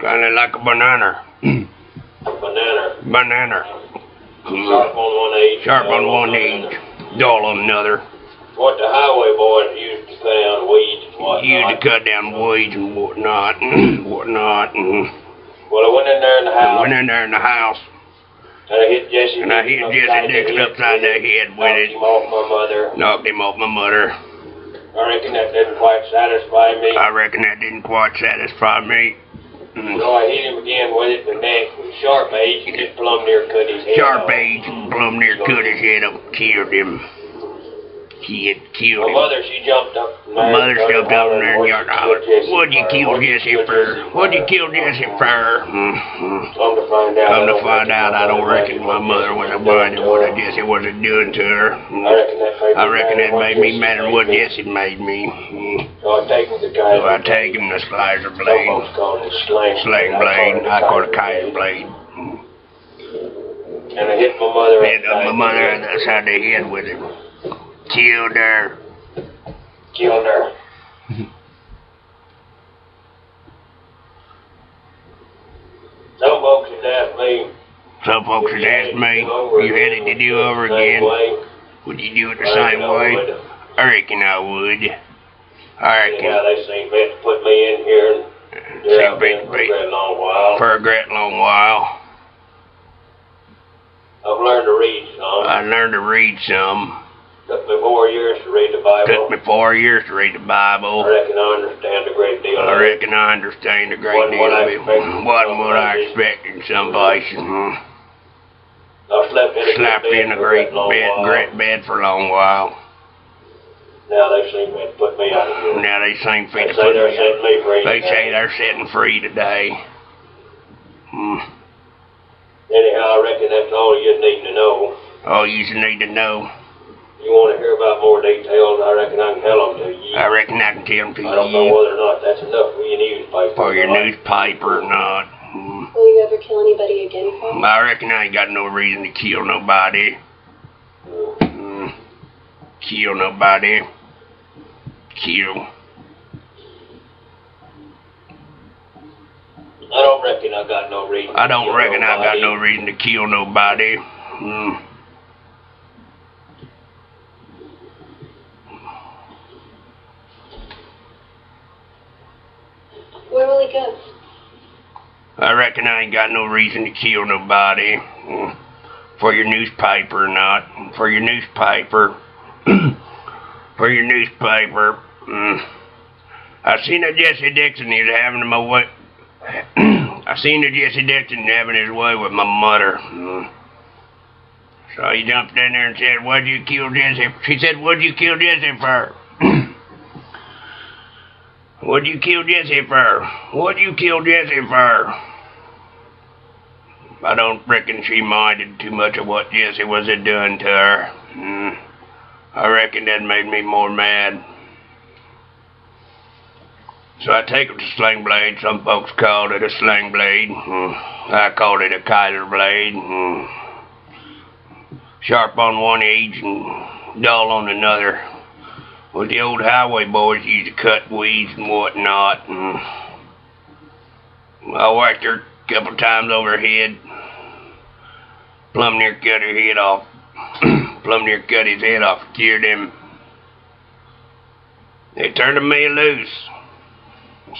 Kinda like a banana. Banana. Sharp on one edge. Sharp on one edge, dull on another. What the highway boys used to cut down weeds and whatnot. Used to cut down weeds and whatnot. Well, I went in there in the house. And I hit Jesse Dixon upside the head with it. Knocked him off my mother. I reckon that didn't quite satisfy me. So I hit him again with it in the neck with sharp edge. He just plumb near cut his head off. Plumb near cut his head up, killed him. My mother, she jumped up. My mother jumped up in there and yelled, "What'd you kill Jesse for? What'd you kill Jesse for?" Come to find out, I don't reckon my mother was minding what Jesse wasn't doing to her. I reckon that made me madder than what Jesse made me. So I take him the slicer blade. Sling blade. I call it a kaiser blade. And I hit my mother. Hit my mother on the side of the head with it. Killed her. Some folks had asked me, you had it to do over again, would you do it the same way? I reckon I would. Yeah, they seem to put me in here for a great long while. I've learned to read some. Took me 4 years to read the Bible. I reckon I understand a great deal of it. Wasn't what I expected in some places. I slept in a great bed for a long while. Now they seem to put me out of here. They say they're setting free today. Anyhow, I reckon that's all you need to know. All you need to know. You want to hear about more details, I reckon I can tell them to you. I reckon I can tell them to you. I don't know whether or not that's enough for your newspaper. For your newspaper or not. Will you ever kill anybody again, Karl? I reckon I ain't got no reason to kill nobody. Kill nobody. Kill. I don't reckon I got no reason. I don't reckon I got no reason to kill nobody. Where will he go? I reckon I ain't got no reason to kill nobody. For your newspaper or not. For your newspaper. For your newspaper. I seen that Jesse Dixon, he was having my way. I seen that Jesse Dixon having his way with my mother. So he jumped in there and said, "What'd you kill Jesse?" She said, "What'd you kill Jesse for?" What'd you kill Jesse for? What'd you kill Jesse for? I don't reckon she minded too much of what Jesse was doing to her. I reckon that made me more mad. So I take it to sling blade. Some folks called it a sling blade. I called it a kaiser blade. Sharp on one edge and dull on another. Well, the old highway boys used to cut weeds and whatnot. I whacked her a couple times over her head. Plumb near cut her head off. Plumb near cut his head off. Cured him. They turned me loose.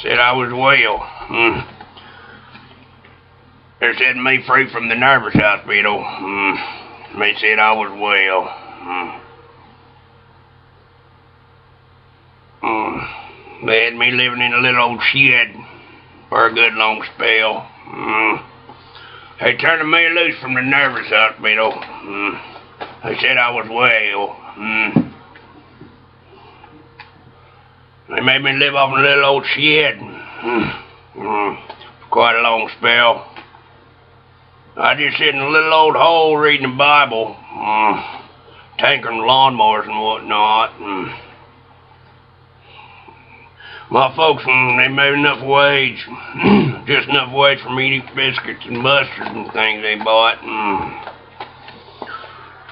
Said I was well. They set me free from the nervous hospital. They said I was well. They had me living in a little old shed for a good long spell. They turned me loose from the nervous hospital. They said I was well. They made me live off in a little old shed. Quite a long spell. I just sit in a little old hole reading the Bible, tinkering lawnmowers and whatnot. My folks, they made enough wage, just enough wage for me to eat biscuits and mustard and things they bought.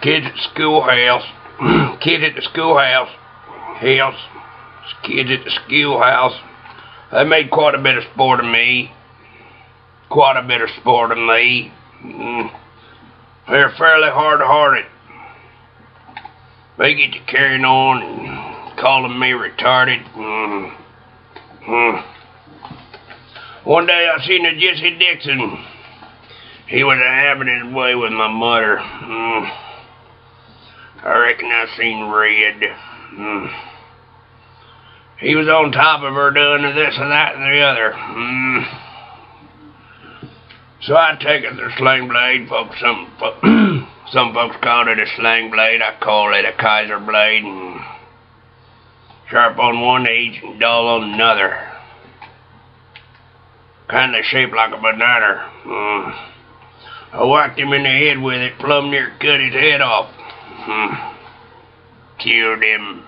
Kids at the schoolhouse, kids at the schoolhouse, they made quite a bit of sport of me. quite a bit of sport in me. They're fairly hard-hearted. They get to carrying on and calling me retarded. One day I seen a Jesse Dixon. He was having his way with my mother. I reckon I seen red. He was on top of her doing this and that and the other. So I take it the sling blade. Some folks call it a sling blade. I call it a Kaiser blade. And sharp on one edge and dull on another. Kind of shaped like a banana. I whacked him in the head with it, plumb near cut his head off. Killed him.